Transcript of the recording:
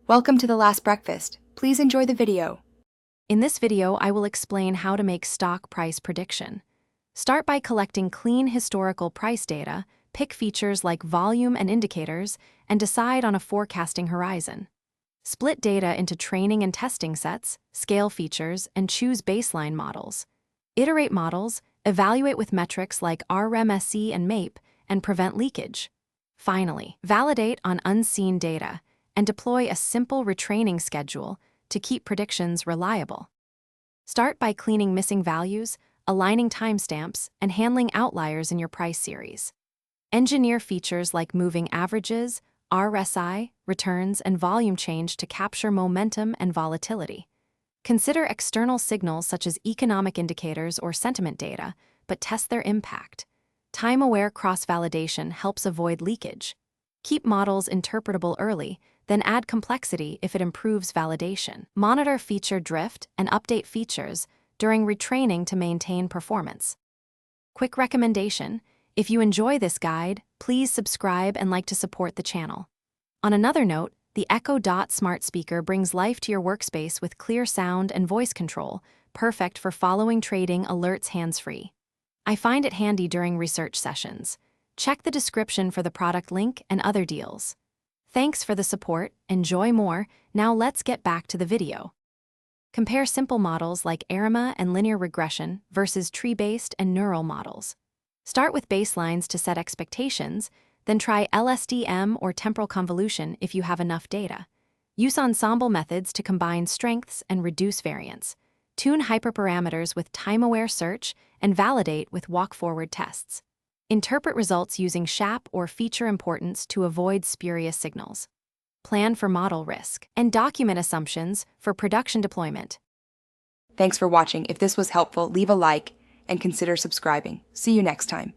Welcome to The Last Breakfast. Please enjoy the video. In this video, I will explain how to make stock price prediction. Start by collecting clean historical price data, pick features like volume and indicators, and decide on a forecasting horizon. Split data into training and testing sets, scale features, and choose baseline models. Iterate models, evaluate with metrics like RMSE and MAPE, and prevent leakage. Finally, validate on unseen data and deploy a simple retraining schedule to keep predictions reliable. Start by cleaning missing values, aligning timestamps, and handling outliers in your price series. Engineer features like moving averages, RSI, returns, and volume change to capture momentum and volatility. Consider external signals such as economic indicators or sentiment data, but test their impact. Time-aware cross-validation helps avoid leakage. Keep models interpretable early, then add complexity if it improves validation. Monitor feature drift and update features during retraining to maintain performance. Quick recommendation: if you enjoy this guide, please subscribe and like to support the channel. On another note, the Echo Dot smart speaker brings life to your workspace with clear sound and voice control, perfect for following trading alerts hands-free. I find it handy during research sessions. Check the description for the product link and other deals. Thanks for the support, enjoy more. Now let's get back to the video. Compare simple models like ARIMA and linear regression versus tree-based and neural models. Start with baselines to set expectations, then try LSTM or temporal convolution if you have enough data. Use ensemble methods to combine strengths and reduce variance. Tune hyperparameters with time-aware search and validate with walk-forward tests. Interpret results using SHAP or feature importance to avoid spurious signals. Plan for model risk and document assumptions for production deployment. Thanks for watching. If this was helpful, leave a like and consider subscribing. See you next time.